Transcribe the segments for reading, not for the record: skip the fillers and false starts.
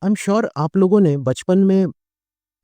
I am sure आप लोगों ने बचपन में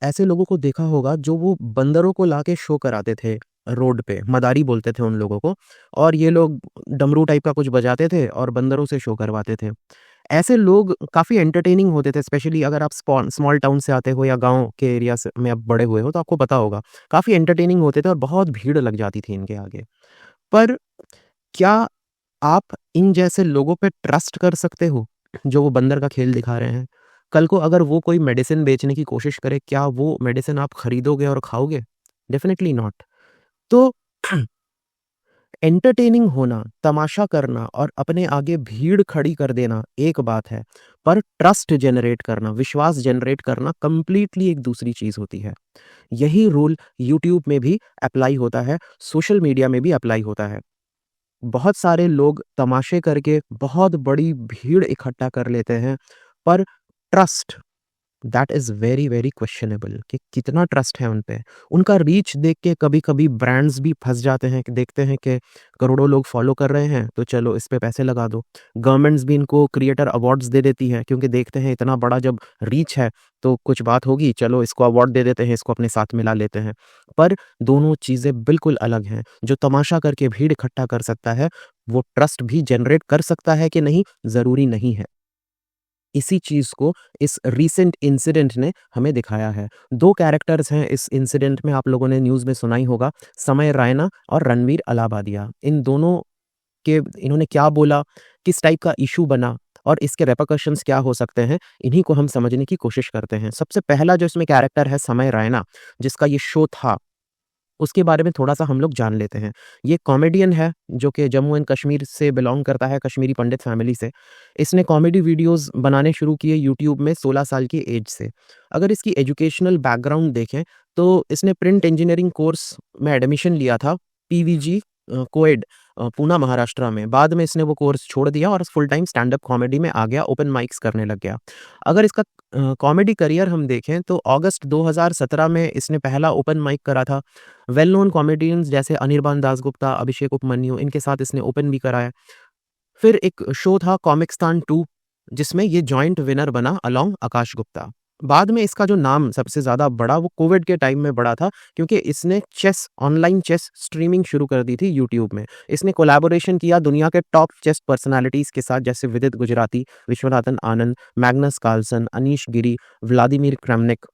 ऐसे लोगों को देखा होगा जो वो बंदरों को लाके शो कराते थे रोड पे, मदारी बोलते थे उन लोगों को। और ये लोग डमरू टाइप का कुछ बजाते थे और बंदरों से शो करवाते थे। ऐसे लोग काफ़ी एंटरटेनिंग होते थे, स्पेशली अगर आप स्मॉल टाउन से आते हो या गाँव के एरिया से में आप बड़े हुए हो तो आपको पता होगा। काफ़ी एंटरटेनिंग होते थे और बहुत भीड़ लग जाती थी इनके आगे। पर क्या आप इन जैसे लोगों पे ट्रस्ट कर सकते हो, जो वो बंदर का खेल दिखा रहे हैं? कल को अगर वो कोई मेडिसिन बेचने की कोशिश करे, क्या वो मेडिसिन आप खरीदोगे और खाओगे? Definitely not. तो एंटरटेनिंग होना, तमाशा करना और अपने आगे भीड़ खड़ी कर देना एक बात है, पर ट्रस्ट जनरेट करना, विश्वास जनरेट करना कंप्लीटली एक दूसरी चीज़ होती है। यही रूल यूट्यूब में भी अप्लाई होता है, सोशल मीडिया में भी अप्लाई होता है। बहुत सारे लोग तमाशे करके बहुत बड़ी भीड़ इकट्ठा कर लेते हैं, पर trust that is very, very questionable कि कितना ट्रस्ट है उन पे। उनका रीच देख के कभी-कभी ब्रांड्स भी फँस जाते हैं कि देखते हैं कि करोड़ों लोग फॉलो कर रहे हैं, तो चलो इस पे पैसे लगा दो। गवर्नमेंट्स भी इनको क्रिएटर अवार्ड्स दे देती हैं क्योंकि देखते हैं इतना बड़ा जब रीच है, तो कुछ बात होगी, चलो इसको अवार्ड दे देते हैं, इसको अपने साथ मिला लेते हैं। पर दोनों चीज़ें बिल्कुल अलग हैं। जो तमाशा करके भीड़ इकट्ठा कर सकता है, वो ट्रस्ट भी जनरेट कर सकता है कि नहीं, ज़रूरी नहीं है। इसी चीज़ को इस रीसेंट इंसिडेंट ने हमें दिखाया है। 2 कैरेक्टर्स हैं इस इंसिडेंट में, आप लोगों ने न्यूज़ में सुना ही होगा, समय रायना और रणवीर अलाबादिया। इन दोनों के इन्होंने क्या बोला, किस टाइप का इश्यू बना और इसके रिपरकशंस क्या हो सकते हैं, इन्हीं को हम समझने की कोशिश करते हैं। सबसे पहला जो इसमें कैरेक्टर है समय रायना, जिसका ये शो था, उसके बारे में थोड़ा-सा हम लोग जान लेते हैं। ये कॉमेडियन है जो कि जम्मू एंड कश्मीर से बिलॉन्ग करता है, कश्मीरी पंडित फैमिली से। इसने कॉमेडी वीडियोज़ बनाने शुरू किए यूट्यूब में 16 साल की एज से। अगर इसकी एजुकेशनल बैकग्राउंड देखें, तो इसने प्रिंट इंजीनियरिंग कोर्स में एडमिशन लिया था, पीवीजी कोएड पूना महाराष्ट्र में। बाद में इसने वो कोर्स छोड़ दिया और full time stand up comedy में आ गया, ओपन माइक्स करने लग गया। अगर इसका कॉमेडी करियर हम देखें तो अगस्त 2017 में इसने पहला ओपन माइक करा था। वेल नोन कॉमेडियंस जैसे अनिर्बान दासगुप्ता, अभिषेक उपमन्यु, इनके साथ इसने ओपन भी कराया। फिर एक शो था कॉमिकस्तान 2, जिसमें ये जॉइंट विनर बना अलोंग आकाश गुप्ता। बाद में इसका जो नाम सबसे ज़्यादा बढ़ा वो कोविड के टाइम में बढ़ा था, क्योंकि इसने ऑनलाइन चेस स्ट्रीमिंग शुरू कर दी थी यूट्यूब में। इसने कोलैबोरेशन किया दुनिया के टॉप चेस पर्सनैलिटीज़ के साथ, जैसे विदित गुजराती, विश्वनाथन आनंद, मैग्नस कार्लसन, अनीश गिरी, व्लादिमीर क्रामनिक।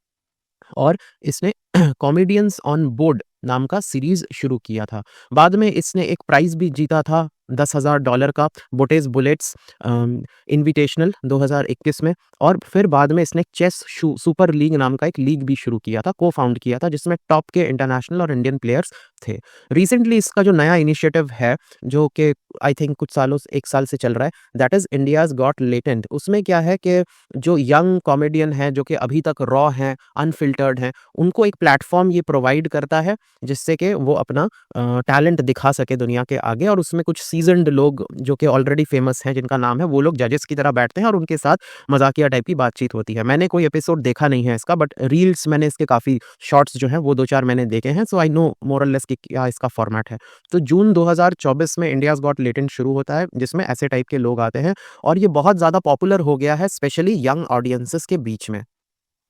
और इसने कॉमेडियंस ऑन बोर्ड नाम का सीरीज़ शुरू किया था। बाद में इसने एक प्राइज़ भी जीता था $10,000 का, बुटेस बुलेट्स इन्विटेशनल 2021 में। और फिर बाद में इसने चेस सुपर लीग नाम का एक लीग भी शुरू किया था, को-फाउंड किया था, जिसमें टॉप के इंटरनेशनल और इंडियन प्लेयर्स थे। रिसेंटली इसका जो नया इनिशिएटिव है, जो कि आई थिंक कुछ सालों से 1 साल से चल रहा है, that is India's got latent. उसमें क्या है कि जो यंग कॉमेडियन हैं, जो कि अभी तक रॉ हैं, अनफ़िल्टर्ड हैं, उनको एक प्लेटफ़ॉर्म ये प्रोवाइड करता है, जिससे कि वो अपना टैलेंट दिखा सके दुनिया के आगे। और उसमें कुछ सीज़न्ड लोग जो कि ऑलरेडी फ़ेमस हैं, जिनका नाम है, वो लोग जजेस की तरह बैठते हैं और उनके साथ मज़ाकिया टाइप की बातचीत होती है। मैंने कोई एपिसोड देखा नहीं है इसका, बट रील्स मैंने इसके काफ़ी शॉर्ट्स जो हैं वो 2-4 मैंने देखे हैं, सो आई नो मोर और लेस कि क्या इसका फ़ॉर्मेट है। तो जून 2024 में इंडियाज़ गॉट लेटेंट शुरू होता है, जिसमें ऐसे टाइप के लोग आते हैं और ये बहुत ज़्यादा पॉपुलर हो गया है, स्पेशली यंग ऑडियंसेस के बीच में।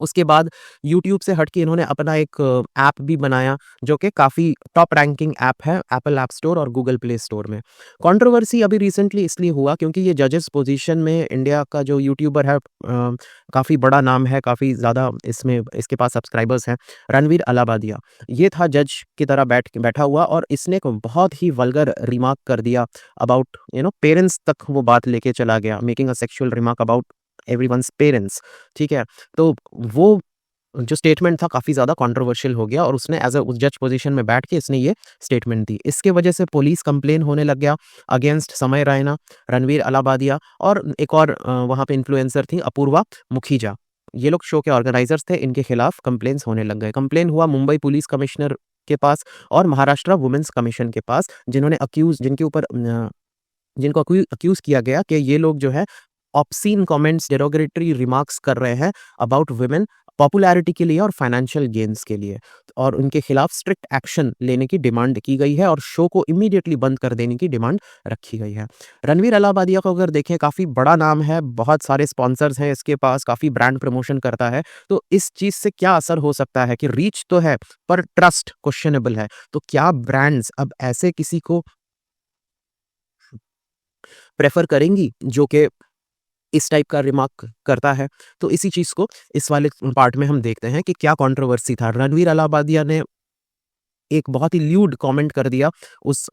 उसके बाद यूट्यूब से हट के इन्होंने अपना एक ऐप भी बनाया, जो कि काफ़ी टॉप रैंकिंग ऐप है एप्पल ऐप स्टोर और गूगल प्ले स्टोर में। कंट्रोवर्सी अभी रिसेंटली इसलिए हुआ क्योंकि ये जजेस पोजीशन में इंडिया का जो यूट्यूबर है, काफ़ी बड़ा नाम है, काफ़ी ज़्यादा इसमें इसके पास सब्सक्राइबर्स हैं, रणवीर अलाबादिया। ये था जज की तरह बैठा हुआ और इसने एक बहुत ही वल्गर रिमार्क कर दिया अबाउट पेरेंट्स तक वो बात लेके चला गया, making a sexual remark about everyone's parents. ठीक है? तो वो जो स्टेटमेंट था काफ़ी ज़्यादा कंट्रोवर्शियल हो गया और उसने एज़ अ उस जज पोज़ीशन में बैठ के इसने ये स्टेटमेंट दी। इसके वजह से पुलिस कंप्लेन होने लग गया अगेंस्ट समय रायना, रणवीर अलाबादिया और एक और वहाँ पे इन्फ्लुएंसर थी अपूर्वा मुखीजा। ये लोग शो के ऑर्गेनाइज़र्स थे, इनके खिलाफ कंप्लेंट्स होने लग गए। कंप्लेन हुआ मुंबई पुलिस कमिश्नर के पास और महाराष्ट्र वुमेन्स कमीशन के पास, जिन्होंने जिनको अक्यूज़ किया गया कि ये लोग जो है ऑब्सीन कमेंट्स, डेरोगेटरी रिमार्क्स कर रहे हैं अबाउट वुमेन पॉपुलैरिटी के लिए और फाइनेंशियल गेन्स के लिए, और उनके खिलाफ स्ट्रिक्ट एक्शन लेने की डिमांड की गई है और शो को इमीडिएटली बंद कर देने की डिमांड रखी गई है। रणवीर अलाहाबादिया को अगर देखें, काफ़ी बड़ा नाम है, बहुत सारे स्पॉन्सर्स हैं इसके पास, काफ़ी ब्रांड प्रमोशन करता है। तो इस चीज़ से क्या असर हो सकता है कि रीच तो है पर ट्रस्ट क्वेश्चनेबल है। तो क्या ब्रांड्स अब ऐसे किसी को प्रेफ़र करेंगी जो कि इस टाइप का रिमार्क करता है? तो इसी चीज़ को इस वाले पार्ट में हम देखते हैं कि क्या कंट्रोवर्सी था। रणवीर अलाहाबादिया ने एक बहुत ही ल्यूड कमेंट कर दिया उस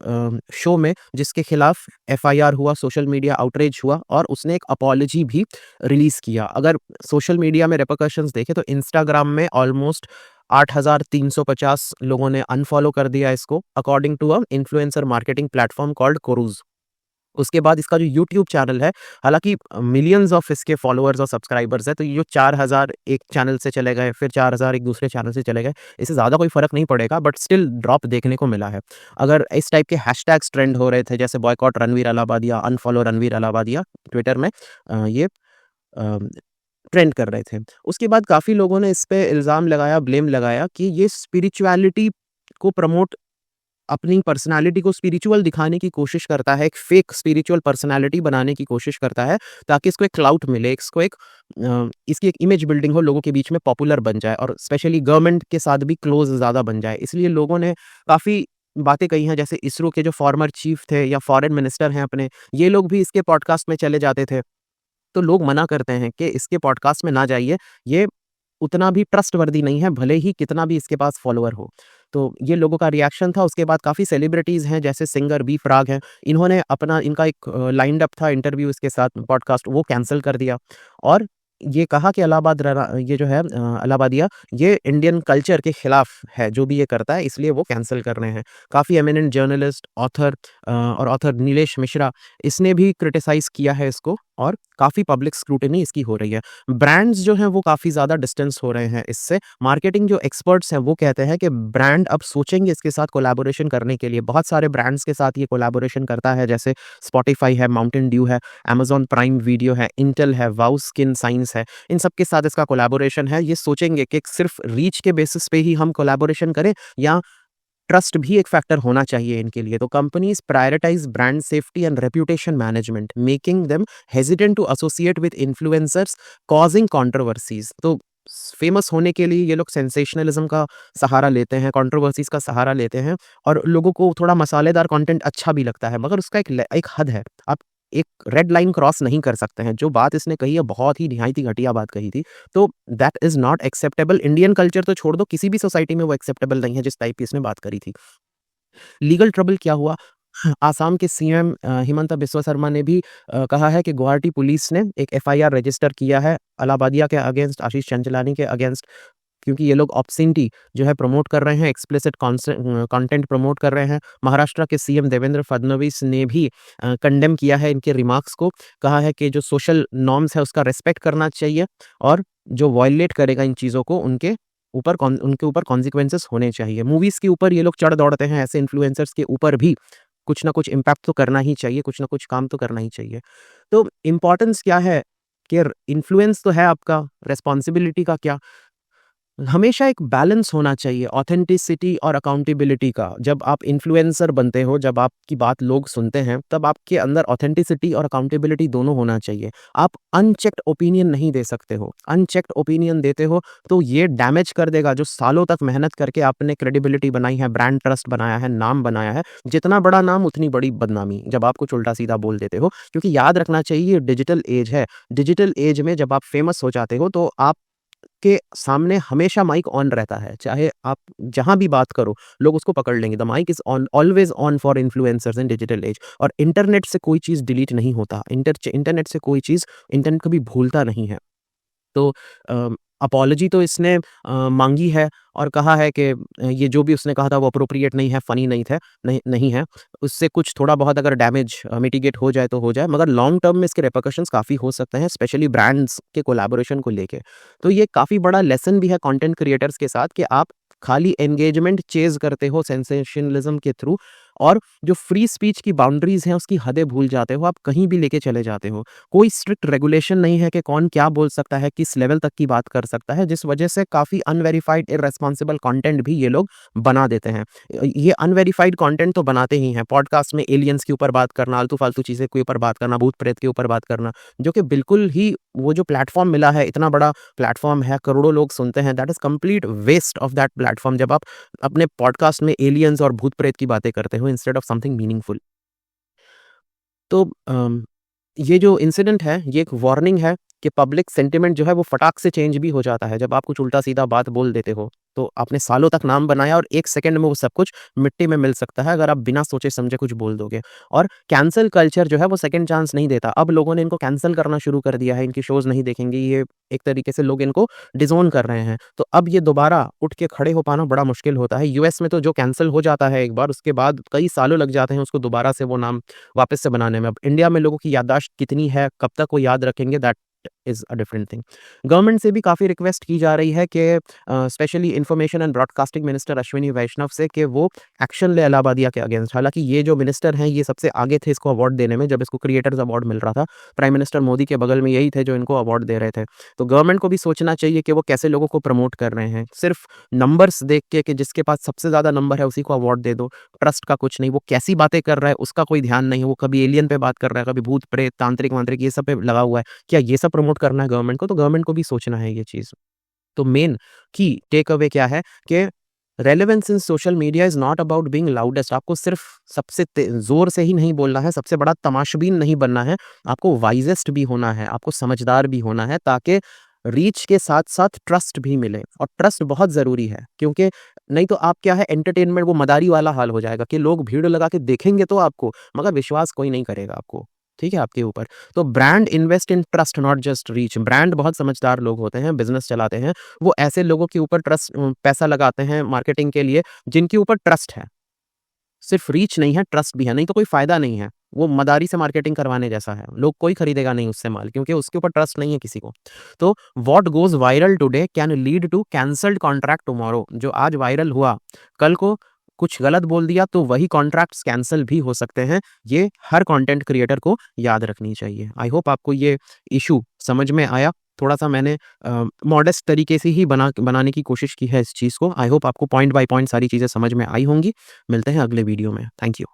शो में, जिसके खिलाफ एफआईआर हुआ, सोशल मीडिया आउटरीच हुआ और उसने एक अपॉलजी भी रिलीज़ किया। अगर सोशल मीडिया में रिपरकशंस देखें तो इंस्टाग्राम में ऑलमोस्ट 8,350 लोगों ने अनफॉलो कर दिया इसको, according to a influencer marketing platform called Qoruz. उसके बाद इसका जो यूट्यूब चैनल है, हालाँकि मिलियंस ऑफ इसके फॉलोअर्स और सब्सक्राइबर्स हैं, तो ये जो 4,000 एक चैनल से चले गए, फिर 4,000 एक दूसरे चैनल से चले गए, इससे ज़्यादा कोई फ़र्क नहीं पड़ेगा, बट स्टिल ड्रॉप देखने को मिला है। अगर इस टाइप के हैशटैग्स ट्रेंड हो रहे थे, जैसे boycott Ranveer Allahabadia, unfollow Ranveer Allahabadia, Twitter में ये अ, ट्रेंड कर रहे थे। उसके बाद काफ़ी लोगों ने इस पे इल्ज़ाम लगाया, ब्लेम लगाया कि ये स्पिरिचुअलिटी को प्रमोट, अपनी पर्सनैलिटी को स्पिरिचुअल दिखाने की कोशिश करता है, एक फेक स्पिरिचुअल पर्सनैलिटी बनाने की कोशिश करता है, ताकि इसको एक क्लाउट मिले, इसको एक इसकी एक इमेज बिल्डिंग हो, लोगों के बीच में पॉपुलर बन जाए और स्पेशली गवर्नमेंट के साथ भी क्लोज़ ज़्यादा बन जाए। इसलिए लोगों ने काफ़ी बातें कही हैं, जैसे इसरो के जो फॉर्मर चीफ थे या फॉरेन मिनिस्टर हैं अपने, ये लोग भी इसके पॉडकास्ट में चले जाते थे। तो लोग मना करते हैं कि इसके पॉडकास्ट में ना जाइए, ये उतना भी ट्रस्टवर्दी नहीं है, भले ही कितना भी इसके पास फॉलोअर हो। तो ये लोगों का रिएक्शन था। उसके बाद काफ़ी सेलिब्रिटीज़ हैं, जैसे सिंगर बी प्राक हैं, इन्होंने अपना, इनका एक लाइन्ड अप था इंटरव्यू इसके साथ पॉडकास्ट, वो कैंसल कर दिया और ये कहा कि ये जो है अलाहाबादिया, ये इंडियन कल्चर के खिलाफ है, जो भी ये करता है, इसलिए वो कैंसल कर रहे हैं। काफ़ी एमिनेंट जर्नलिस्ट, और ऑथर नीलेश मिश्रा, इसने भी क्रिटिसाइज़ किया है इसको और काफ़ी पब्लिक स्क्रूटिनी इसकी हो रही है। ब्रांड्स जो हैं वो काफ़ी ज़्यादा डिस्टेंस हो रहे हैं इससे। मार्केटिंग जो एक्सपर्ट्स हैं वो कहते हैं कि ब्रांड अब सोचेंगे इसके साथ कोलैबोरेशन करने के लिए। बहुत सारे ब्रांड्स के साथ ये कोलैबोरेशन करता है, जैसे स्पॉटिफ़ाई है, माउंटेन ड्यू है, अमेज़न प्राइम वीडियो है, इंटेल है, वाओ स्किन साइंस है, इन सब के साथ इसका कोलैबोरेशन है। ये सोचेंगे कि सिर्फ़ रीच के बेसिस पे ही हम कोलैबोरेशन करें या ट्रस्ट भी एक फैक्टर होना चाहिए इनके लिए। तो companies prioritise brand safety and reputation management, making them hesitant to associate with influencers causing controversies. तो फेमस होने के लिए ये लोग सेंसेशनलिज्म का सहारा लेते हैं, कंट्रोवर्सीज का सहारा लेते हैं और लोगों को थोड़ा मसालेदार कंटेंट अच्छा भी लगता है, मगर उसका एक हद है। आप एक रेड लाइन क्रॉस नहीं कर सकते हैं। जो बात इसने कही है बहुत ही निहायत ही घटिया बात कही थी, तो that is not acceptable. Indian culture तो छोड़ दो, किसी भी सोसाइटी में वो एक्सेप्टेबल नहीं है जिस टाइप की इसने बात करी थी। लीगल ट्रबल क्या हुआ? आसाम के सीएम हिमंता बिस्वा शर्मा ने भी कहा है कि गुवाहाटी पुलिस ने एक एफआईआर रजिस्टर किया है अलाहाबादिया के अगेंस्ट, आशीष चंचलानी के अगेंस्ट, क्योंकि ये लोग ऑब्ससिनिटी जो है प्रमोट कर रहे हैं, एक्सप्लिसिट कंटेंट प्रमोट कर रहे हैं। महाराष्ट्र के सीएम देवेंद्र फडणवीस ने भी कंडेम किया है इनके रिमार्क्स को, कहा है कि जो सोशल नॉर्म्स है उसका रिस्पेक्ट करना चाहिए और जो वायलेट करेगा इन चीज़ों को उनके ऊपर कॉन्सिक्वेंसेस होने चाहिए। मूवीज़ के ऊपर ये लोग चढ़ दौड़ते हैं, ऐसे इन्फ्लुएंसर्स के ऊपर भी कुछ ना कुछ इम्पैक्ट तो करना ही चाहिए, कुछ ना कुछ काम तो करना ही चाहिए। तो इम्पोर्टेंस क्या है कि इन्फ्लुएंस तो है आपका, रिस्पॉन्सिबिलिटी का क्या? हमेशा एक बैलेंस होना चाहिए ऑथेंटिसिटी और अकाउंटेबिलिटी का। जब आप इन्फ्लुएंसर बनते हो, जब आपकी बात लोग सुनते हैं, तब आपके अंदर ऑथेंटिसिटी और अकाउंटेबिलिटी दोनों होना चाहिए। आप अनचेक्ड ओपिनियन नहीं दे सकते हो। अनचेक्ड ओपिनियन देते हो तो ये डैमेज कर देगा जो सालों तक मेहनत करके आपने क्रेडिबिलिटी बनाई है, ब्रांड ट्रस्ट बनाया है, नाम बनाया है। जितना बड़ा नाम उतनी बड़ी बदनामी, जब आप कुछ उल्टा सीधा बोल देते हो। क्योंकि याद रखना चाहिए ये डिजिटल एज है। डिजिटल एज में जब आप फेमस हो जाते हो तो आप के सामने हमेशा माइक ऑन रहता है, चाहे आप जहाँ भी बात करो, लोग उसको पकड़ लेंगे। The mic is on, always on for influencers in digital age. और इंटरनेट से कोई चीज़ डिलीट नहीं होता, इंटरनेट से कोई चीज़ इंटरनेट कभी भूलता नहीं है। तो अपॉलजी तो इसने माँगी है और कहा है कि ये जो भी उसने कहा था वो एप्रोप्रिएट नहीं है, फ़नी नहीं है। उससे कुछ थोड़ा बहुत अगर डैमेज मिटिगेट हो जाए तो हो जाए, मगर लॉन्ग टर्म में इसके रिपरकशंस काफ़ी हो सकते हैं, स्पेशली ब्रांड्स के कोलैबोरेशन को लेके। तो ये काफ़ी बड़ा लेसन भी है कंटेंट क्रिएटर्स के साथ कि आप खाली एंगेजमेंट चेज़ करते हो सेंसेशनलिज़्म के थ्रू और जो फ्री स्पीच की बाउंड्रीज़ हैं उसकी हदें भूल जाते हो, आप कहीं भी लेके चले जाते हो। कोई स्ट्रिक्ट रेगुलेशन नहीं है कि कौन क्या बोल सकता है, किस लेवल तक की बात कर सकता है, जिस वजह से काफ़ी अनवेरिफाइड इर्रेस्पॉन्सिबल कंटेंट भी ये लोग बना देते हैं। ये अनवेरिफाइड कंटेंट तो बनाते ही हैं, पॉडकास्ट में एलियंस के ऊपर बात करना, आलतू-फालतू चीज़ें के ऊपर बात करना, भूत-प्रेत के ऊपर बात करना, जो कि बिल्कुल ही वो जो प्लेटफ़ॉर्म मिला है, इतना बड़ा प्लेटफ़ॉर्म है, करोड़ों लोग सुनते हैं, that is complete waste of that platform जब आप अपने पॉडकास्ट में एलियंस और भूत-प्रेत की बातें करते हो इंस्टेड ऑफ समथिंग मीनिंगफुल। तो ये जो इंसिडेंट है, ये एक वार्निंग है कि पब्लिक सेंटिमेंट जो है वो फटाक से चेंज भी हो जाता है। जब आप कुछ उल्टा-सीधा बात बोल देते हो, तो आपने सालों तक नाम बनाया और 1 सेकंड में वो सब कुछ मिट्टी में मिल सकता है अगर आप बिना सोचे-समझे कुछ बोल दोगे। और कैंसल कल्चर जो है वो सेकंड चांस नहीं देता। अब लोगों ने इनको कैंसल करना शुरू कर दिया है, इनकी शोज़ नहीं देखेंगे, ये एक तरीके से लोग इनको डिज़ोन कर रहे हैं। तो अब ये दोबारा उठ के खड़े हो पाना बड़ा मुश्किल होता है। यूएस में तो जो कैंसल हो जाता है एक बार, उसके बाद कई सालों लग जाते हैं उसको दोबारा से वो नाम वापस से बनाने में। अब इंडिया में लोगों की याददाश्त कितनी है, कब तक वो याद रखेंगे, that is a different thing. Government से भी काफ़ी रिक्वेस्ट की जा रही है कि specially information and broadcasting minister Ashwini Vaishnaw से कि वो एक्शन ले इलाहाबादिया के अगेंस्ट। हालाँकि ये जो मिनिस्टर हैं ये सबसे आगे थे इसको अवार्ड देने में, जब इसको क्रिएटर्स अवार्ड मिल रहा था। प्राइम मिनिस्टर मोदी के बगल में यही थे जो इनको अवार्ड दे रहे थे। तो गवर्नमेंट को भी सोचना चाहिए कि वो कैसे लोगों को प्रमोट कर रहे हैं। सिर्फ़ नंबर्स देख के कि जिसके पास सबसे ज़्यादा नंबर है उसी को अवार्ड दे दो, ट्रस्ट का कुछ नहीं। वो कैसी बातें कर रहा है उसका कोई ध्यान नहीं है। वो कभी एलियन पे बात कर रहा है, कभी भूत-प्रेत, तांत्रिक-वांत्रिक ये सब पे लगा हुआ है। क्या ये सब प्रमोट करना है गवर्नमेंट को? तो गवर्नमेंट को भी सोचना है ये चीज़। तो मेन की टेक अवे क्या है कि relevance in social media is not about being loudest. आपको सिर्फ़ सबसे ते ज़ोर से ही नहीं बोलना है, सबसे बड़ा तमाशबीन नहीं बनना है, आपको वाइज़ेस्ट भी होना है, आपको समझदार भी होना है ताकि रीच के साथ-साथ ट्रस्ट भी मिले। और ट्रस्ट बहुत ज़रूरी है क्योंकि नहीं तो आप क्या है एंटरटेनमेंट वो मदारी वाला हाल हो जाएगा कि लोग भीड़ लगा के देखेंगे तो आपको, मगर विश्वास कोई नहीं करेगा आपको, ठीक है, आपके ऊपर। तो brand invest in trust not just reach. Brand बहुत समझदार लोग होते हैं, बिज़नेस चलाते हैं, वो ऐसे लोगों के ऊपर पैसा लगाते हैं मार्केटिंग के लिए जिनके ऊपर ट्रस्ट है। सिर्फ रीच नहीं है, ट्रस्ट भी है, नहीं तो कोई फ़ायदा नहीं है। वो मदारी से मार्केटिंग करवाने जैसा है। लोग कोई खरीदेगा नहीं उससे माल क्योंकि उसके ऊपर ट्रस्ट नहीं है किसी को। तो what goes viral today can lead two cancelled contract tomorrow. जो आज वायरल हुआ, कल को कुछ गलत बोल दिया तो वही कॉन्ट्रैक्ट्स कैंसल भी हो सकते हैं। ये हर कंटेंट क्रिएटर को याद रखनी चाहिए। आई होप आपको ये इश्यू समझ में आया। थोड़ा-सा मैंने मॉडेस्ट तरीके से ही बनाने की कोशिश की है इस चीज़ को। आई होप आपको पॉइंट बाय पॉइंट सारी चीज़ें समझ में आई होंगी। मिलते हैं अगले वीडियो में। Thank you.